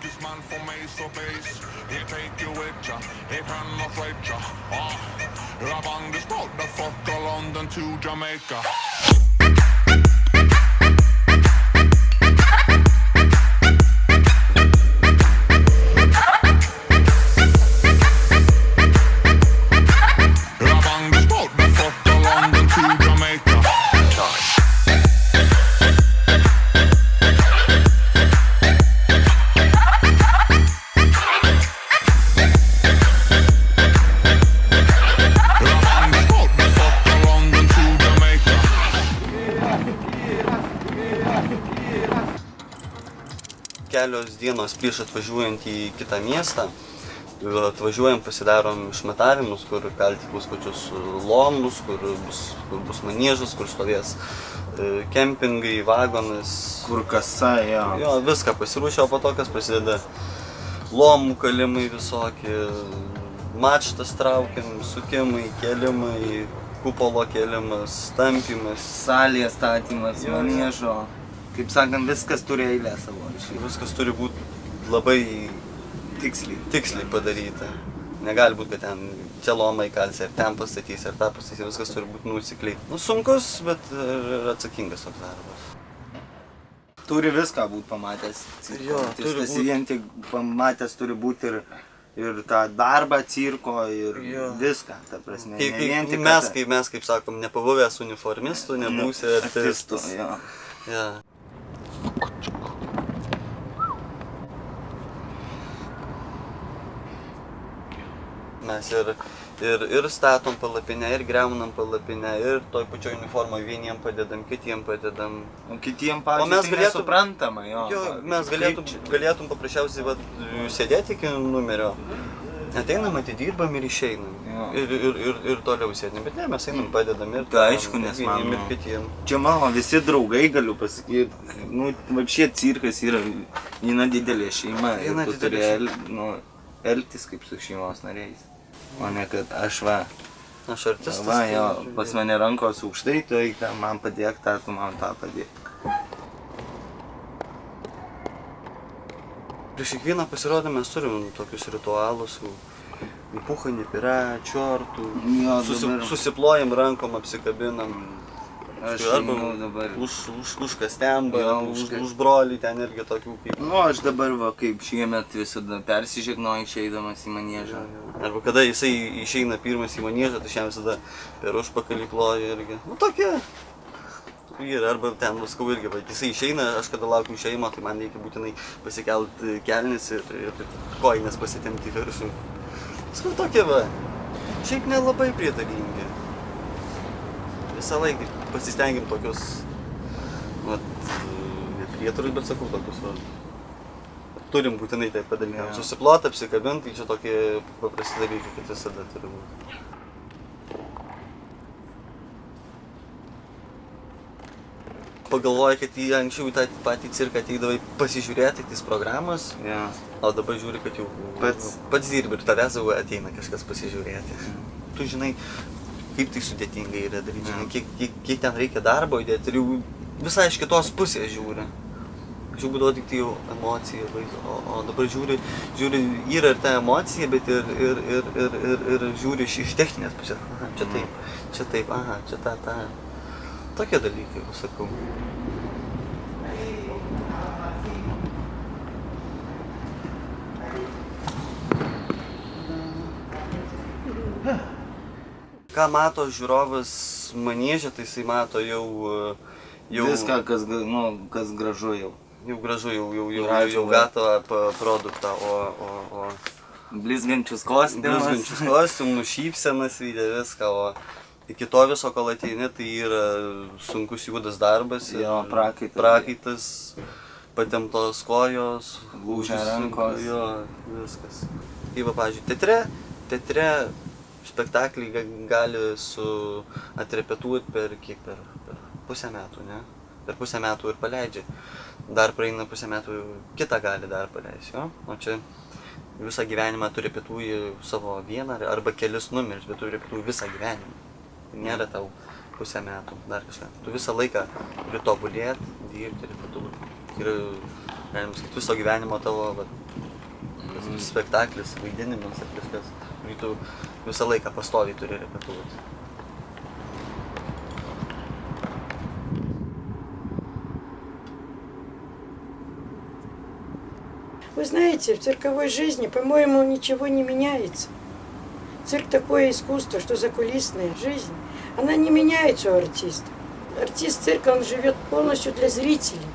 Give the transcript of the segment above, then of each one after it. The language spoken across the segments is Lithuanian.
this man from Ace or Base. He'll take you with ya, he cannot rape ya. You're on this boat, the fucker London to Jamaica. Kelios dienos prieš atvažiuojant į kitą miestą, atvažiuojam, pasidarom išmatavimus, kur kalti bus pačius lomus, kur bus maniežas, kur stovės kempingai, vagonas. Kur kasa, jo. Jo, viską pasiruošę, o po to, kas prasideda lomų kalimai visokie, mačtas traukiam, sukimai, kelimai, kupolo kelimas, tampymas. Salės statymas, maniežo. Kaip sakant, viskas turi eilę savo. Viskas turi būti labai tiksliai padaryta. Negali būti, kad ten čia lomą įkalsi, ar ten pastatys, ar tą pastatys, viskas turi būti nusikliai. Sunkus, bet ir atsakingas toks darbas. Turi viską būti pamatęs. Jo, turi būti. Vien tik pamatęs turi būti ir tą darbą cirko ir viską, ta prasme. Mes, kaip sakom, nepabuvęs uniformistų, nebūsi artistų. Ja. Mes ir statom palapinę, ir greunam palapinę, ir toj pačioj uniformoj vieniem padedam, kitiem padedam. O kitiem, pavyzdžiui, tai nesuprantama, jo. Mes galėtum paprasčiausiai sėdėti iki numerio. Ateinam, atidirbam ir išeinam. Ir toliau sėdėm, bet ne, mes einam, padedam ir vieniem ir kitiem. Čia mano visi draugai, galiu pasakyti, vapšė cirkas yra viena didelė šeima ir tu turi elgtis kaip su šeimos nariais. O ne kad aš artistas. Pas mane rankos aukštai, tu eik man padėk, tu man tą padėk. Prieš kiekvieną pasirodymą mes turim tokius ritualus, puhanį pirą, čiortų, susiplojam rankom, apsikabinam. Aš dabar už kastembą, už brolį, ten irgi tokių kaip... Aš dabar kaip šiemet visada persižegnoju išeidamas į maniežą. Arba kada jisai išeina pirmas į maniežą, tai šiam visada per užpakalį ploju irgi. Tokie. Arba ten viskau irgi, bet jisai išeina, aš kada laukiu išeimo, tai man reikia būtinai pasikelt kelnis ir kojines pasitemti į viršų. Viskau tokie šiaip nelabai prietaringi. Visą laiką pasistengiam tokius, ne prietarus, bet sakau tokius, turim būtinai tai padaryti. Susiplot, apsikabint, tai čia tokie paprasti dalykai, kad visada turi būti. Pagalvoju, kad anksčiau į tą patį cirką ateidavai pasižiūrėti tais programos, o dabar žiūri, kad jau pats dirbi ir tavęs jau ateina kažkas pasižiūrėti. Tu žinai, kaip tai sudėtingai yra daryti, kiek ten reikia darbo įdėti ir jau visai iš kitos pusės žiūri. Anksčiau būdavo tik tai jau emocija, o dabar žiūri, yra ir ta emocija, bet ir žiūri iš techninės pusės. Čia taip, čia ta. Tokie dalykai, sakau. Ką mato žiūrovas manieže, tai jisai mato jau... Viską, kas gražu jau. Jau gražu, jau gatavą produktą, o... Blizgančius kostiumus, šypsenas vydė viską, o... Iki to viso, kol ateini, tai yra sunkus juodas darbas, prakaitas, patemptos kojos, lūžę rankos, viskas. Kaip, pavyzdžiui, teatre spektaklį gali atrepetuoti per pusę metų, ne? Per pusę metų ir paleidžia. Dar praeina pusę metų, kitą gali dar paleisti, jo? O čia visą gyvenimą tu repetuoji savo vieną arba kelis numerius, bet tu repetuoji visą gyvenimą. Nėra tau pusę metų, dar kažką. Tu visą laiką turi tobulėti, dirbti, repetuoti. Ir, galim sakyti, viso gyvenimo tavo spektaklis, vaidinimas ar kažkas. Ir tu visą laiką pastoviai turi repetuoti. Вы знаете, в цирковой жизни, по-моему, ничего не меняется. Цирк такое искусство, что закулисная жизнь, она не меняется у артиста. Артист цирка, он живет полностью для зрителей,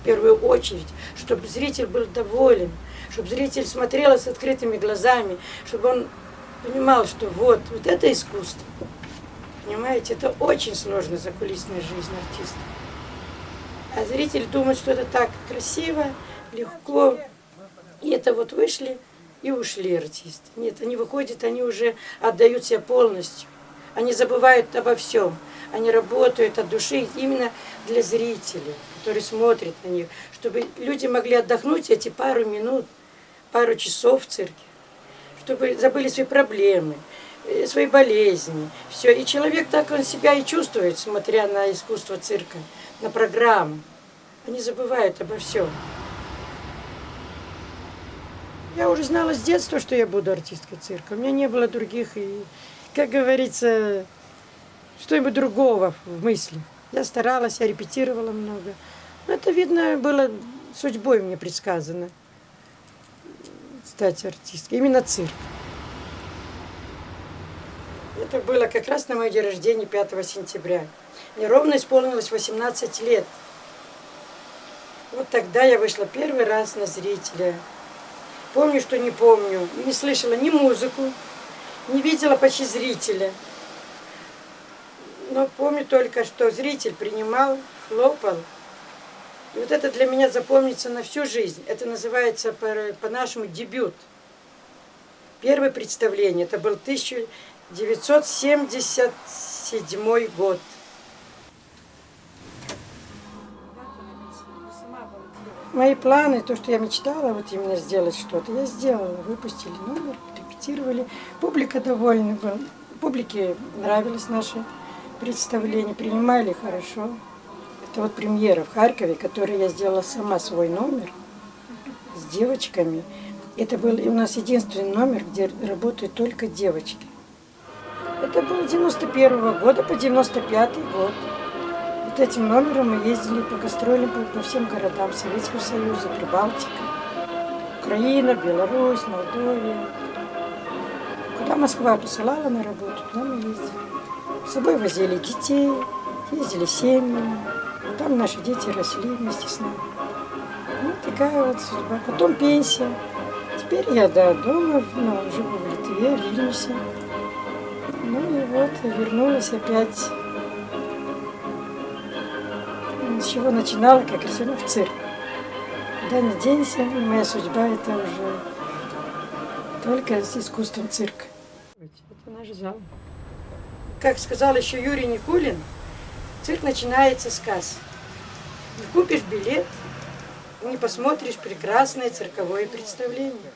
в первую очередь, чтобы зритель был доволен, чтобы зритель смотрел с открытыми глазами, чтобы он понимал, что вот это искусство. Понимаете, это очень сложная закулисная жизнь артиста. А зритель думает, что это так красиво, легко. И это вот вышли и ушли артисты. Нет, они выходят, они уже отдают себя полностью. Они забывают обо всем. Они работают от души именно для зрителей, которые смотрят на них, чтобы люди могли отдохнуть эти пару минут, пару часов в цирке, чтобы забыли свои проблемы, свои болезни. Все. И человек так он себя и чувствует, смотря на искусство цирка, на программу. Они забывают обо всем. Я уже знала с детства, что я буду артисткой цирка. У меня не было других, и, как говорится, что-нибудь другого в мысли. Я старалась, я репетировала много. Но это, видно, было судьбой мне предсказано стать артисткой. Именно цирк. Это было как раз на мой день рождения, 5 сентября. Мне ровно исполнилось 18 лет. Вот тогда я вышла первый раз на зрителя. Помню, что не помню, не слышала ни музыку, не видела почти зрителя. Но помню только, что зритель принимал, хлопал. И вот это для меня запомнится на всю жизнь. Это называется по-нашему дебют. Первое представление, это был 1977 год. Мои планы, то, что я мечтала, вот именно сделать что-то, я сделала. Выпустили номер, репетировали. Публика довольна была. Публике нравилось наше представление, принимали хорошо. Это вот премьера в Харькове, которую я сделала сама свой номер с девочками. Это был у нас единственный номер, где работают только девочки. Это было 91 года по 95 год. Вот этим номером мы ездили по гастролям по всем городам Советского Союза, Прибалтика, Украина, Беларусь, Молдовия. Куда Москва посылала на работу, туда мы ездили. С собой возили детей, ездили семьями. Там наши дети росли вместе с нами. Вот такая вот судьба. Потом пенсия. Теперь я дома, живу в Литве, в Вильнюсе. Ну и вот вернулась опять. С чего начинала, как и сегодня, в цирк. Куда ни денься, моя судьба это уже только с искусством цирка. Это наш зал. Как сказал еще Юрий Никулин, цирк начинается с кассы. Не купишь билет, не посмотришь прекрасное цирковое представление.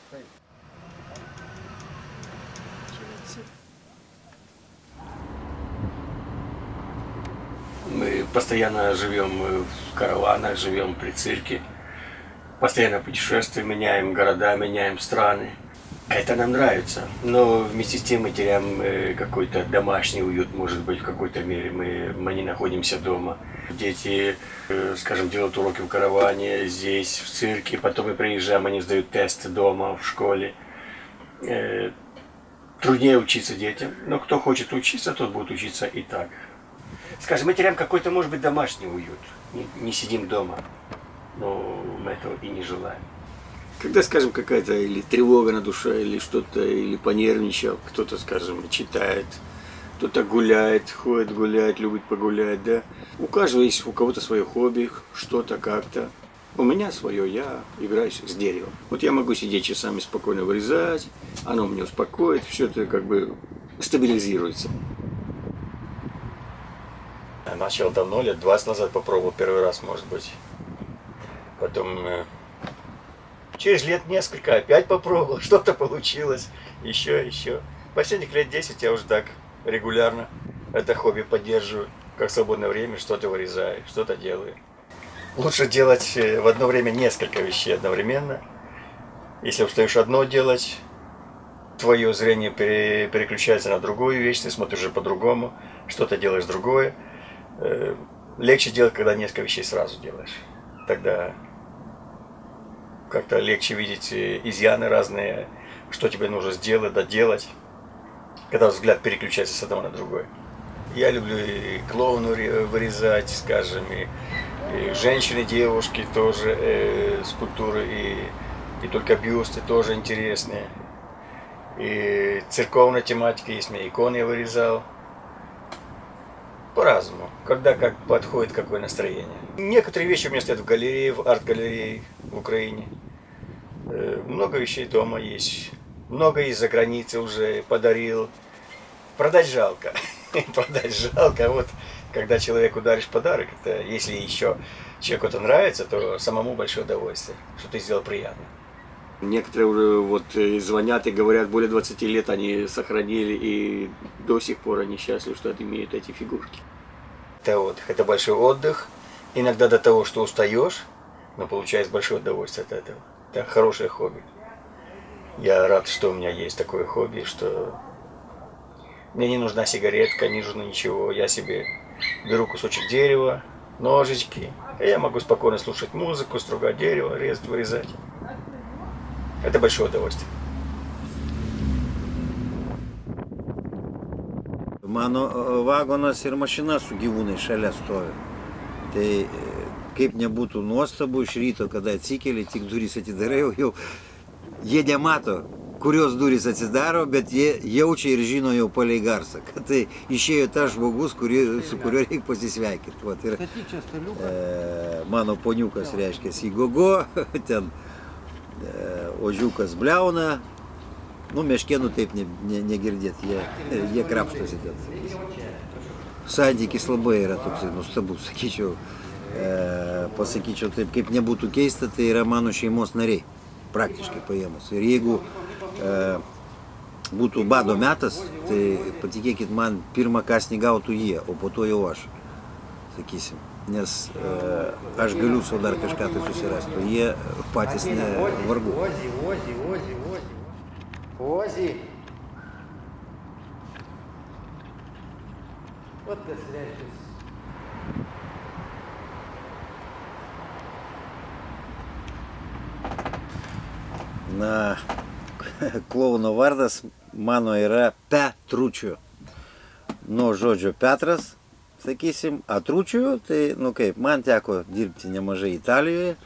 Мы постоянно живем в караванах, живем при цирке, постоянно путешествуем, меняем города, меняем страны. Это нам нравится, но вместе с тем мы теряем какой-то домашний уют, может быть, в какой-то мере. Мы не находимся дома. Дети, скажем, делают уроки в караване, здесь, в цирке, потом мы приезжаем, они сдают тесты дома, в школе. Труднее учиться детям, но кто хочет учиться, тот будет учиться и так. Скажем, мы теряем какой-то, может быть, домашний уют, не сидим дома, но мы этого и не желаем. Когда, скажем, какая-то или тревога на душе, или что-то, или понервничал, кто-то, скажем, читает, кто-то гуляет, ходит гулять, любит погулять, да. У каждого есть, у кого-то свое хобби, что-то как-то. У меня свое, я играю с деревом. Вот я могу сидеть часами спокойно вырезать, оно меня успокоит, все это как бы стабилизируется. Я начал давно, лет 20 назад попробовал первый раз, может быть. Потом через лет несколько опять попробовал, что-то получилось, еще. Последних лет 10 я уже так регулярно это хобби поддерживаю, как в свободное время что-то вырезаю, что-то делаю. Лучше делать в одно время несколько вещей одновременно, Если устаешь одно делать, твое зрение переключается на другую вещь, ты смотришь уже по-другому, что-то делаешь другое. Легче делать, когда несколько вещей сразу делаешь. Тогда как-то легче видеть изъяны разные, что тебе нужно сделать, доделать, когда взгляд переключается с одного на другое. Я люблю и клоуну вырезать, скажем, и женщины, девушки тоже, скульптуры, и только бюсты тоже интересные. И церковная тематика есть, мне иконы я вырезал. По-разному, когда как подходит какое настроение. Некоторые вещи у меня стоят в галерее, в арт-галерее в Украине. Много вещей дома есть. Много из-за границы уже подарил. Продать жалко. Продать жалко. Вот когда человеку даришь подарок, это, если еще человеку это нравится, то самому большое удовольствие, что ты сделал приятно. Некоторые уже вот звонят и говорят, более 20 лет они сохранили, и до сих пор они счастливы, что имеют эти фигурки. Это большой отдых. Иногда до того, что устаешь, но получаешь большое удовольствие от этого. Это хорошее хобби. Я рад, что у меня есть такое хобби, что мне не нужна сигаретка, не нужно ничего. Я себе беру кусочек дерева, ножички, и я могу спокойно слушать музыку, стругать дерево, резать, вырезать. Это большое удовольствие. Mano vagonas ir mašina su gyvūnai šalia stovi. Tai kaip nebūtų nuostabu, iš ryto, kada atsikeli, tik durys atidarai, jau jie nemato, kurios durys atsidaro, bet jie jaučia ir žino jau palei garsą, kad tai išėjo tas žmogus, su kuriuo reikia pasisveikinti. Vat, ir, mano poniukas reiškia Sigogo, ten ožiukas bliauna, nu meškėnų taip negirdėt, jie krapštosi ten. Santykis labai yra toksai nustabus, sakyčiau, pasakyčiau taip, kaip nebūtų keista, tai yra mano šeimos nariai, praktiškai paėmus. Ir jeigu būtų bado metas, tai patikėkit man, pirmą kąsnį gautų jie, o po to jau aš, sakysim. Nes aš galiu savo dar kažką tai susirasti, o jie patys vargu. Ozi. Вот tas reiškia. Na, klouno vardas mano yra Petručiu. Nuo žodžio Petras, sakysim, Atručiu, tai, nu kaip, man teko dirbti nemažai Italijoje,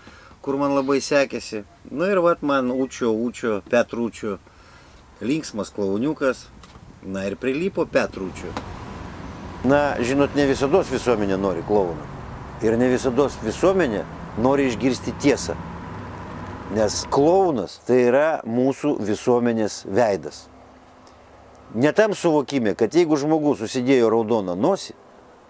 kur man labai sekėsi. Nu ir vat man Učio, Petručiu, linksmas klauniukas, na ir prilipo Petručiu. Na, žinot, ne visados visuomenė nori klouno. Ir ne visados visuomenė nori išgirsti tiesą. Nes klounas tai yra mūsų visuomenės veidas. Ne tam suvokime, kad jeigu žmogus susidėjo raudoną nosį,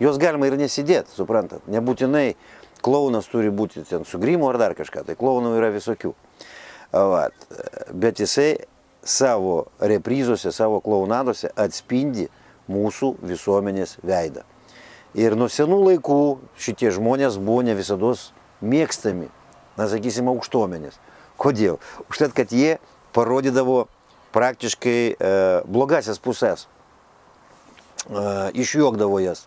jos galima ir nesidėti, suprantat. Nebūtinai klounas turi būti ten su grimu ar dar kažką, tai klounų yra visokių. Vat. Bet jisai savo reprizose, savo klounadose atspindi mūsų visuomenės veidą. Ir nuo senų laikų šitie žmonės buvo ne visados mėgstami, na sakysim, aukštuomenės. Kodėl? Užtat, kad jie parodydavo praktiškai blogasias pusės, išjuokdavo jas.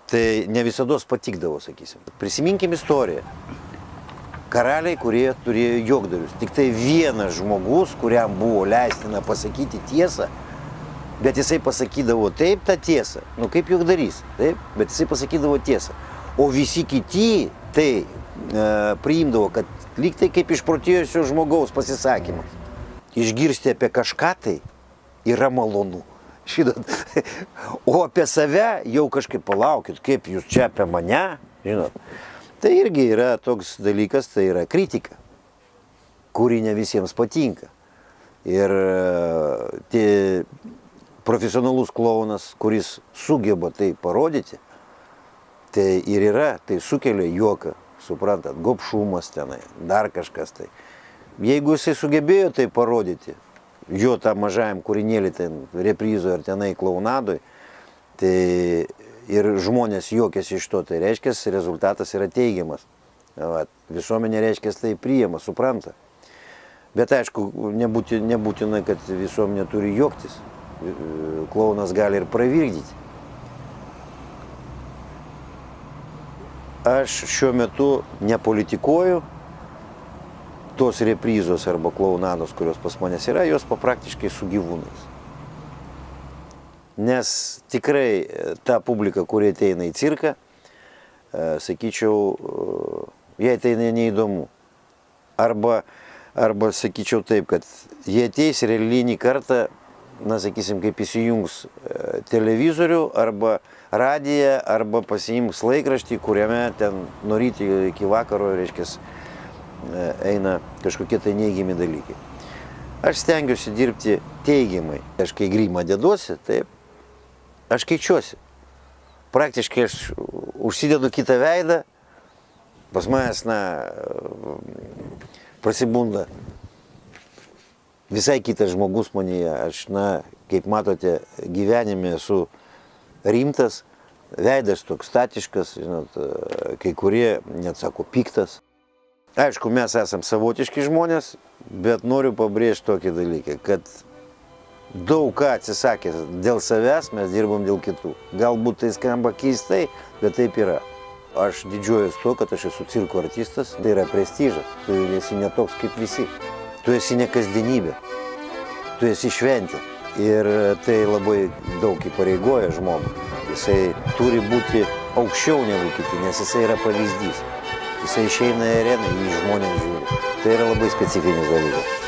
Tai ne visados patikdavo, sakysim. Prisiminkim istoriją. Karaliai, kurie turėjo juokdarius. Tik tai vienas žmogus, kuriam buvo leistina pasakyti tiesą, bet jisai pasakydavo taip tą tiesą, nu kaip juokdarys, taip, bet jisai pasakydavo tiesą. O visi kiti tai priimdavo, kad lyg tai kaip išprotėjusio žmogaus pasisakymas. Išgirsti apie kažką tai yra malonu. Žinot, o apie save jau kažkaip palaukit, kaip jūs čia apie mane, žinot. Tai irgi yra toks dalykas, tai yra kritika, kuri ne visiems patinka. Ir tie profesionalus klounas, kuris sugeba tai parodyti, tai ir yra, tai sukelia juoką, suprantat, gobšumas tenai, dar kažkas tai. Jeigu jisai sugebėjo tai parodyti, jo tam mažajam kūrinėlį ten reprizoje ar tenai klaunadoj, tai ir žmonės juokėsi iš to, tai reiškia, rezultatas yra teigiamas. Vat. Visuomenė reiškia tai priima, supranta. Bet aišku, nebūtina, kad visuomenė turi juoktis. Klounas gali ir pravirkdyti. Aš šiuo metu nepolitikuoju. Tos reprizos arba klounados, kurios pas manęs yra, jos papraktiškai su gyvūnais. Nes tikrai ta publika, kurie ateina į cirką, sakyčiau, jai tai neįdomu. Arba, sakyčiau taip, kad jie ateis ir eilinį kartą, na, sakysim, kaip įsijungs televizorių arba radiją, arba pasiims laikraštį, kuriame ten nuo ryto iki vakaro, reiškia, eina kažkokie tai neigiami dalykai. Aš stengiuosi dirbti teigiamai. Aš kai grimą deduosi, taip, aš keičiuosi. Praktiškai aš užsidedu kitą veidą, pas manęs, na, prasibunda visai kitas žmogus manyje. Aš, na, kaip matote, gyvenime esu rimtas, veidas toks statiškas, žinot, kai kurie net sako piktas. Aišku, mes esam savotiški žmonės, bet noriu pabrėžti tokį dalyką, kad daug ką atsisakęs dėl savęs, mes dirbam dėl kitų. Galbūt tai skamba keistai, bet taip yra. Aš didžiuojuosi to, kad aš esu cirko artistas, tai yra prestižas. Tu esi ne toks kaip visi. Tu esi ne kasdienybė. Tu esi šventė. Ir tai labai daug įpareigoja žmogų. Jisai turi būti aukščiau negu kiti, nes jisai yra pavyzdys. Jisai išeina į areną, jį žmonės žiūri. Tai yra labai specifinis dalykas.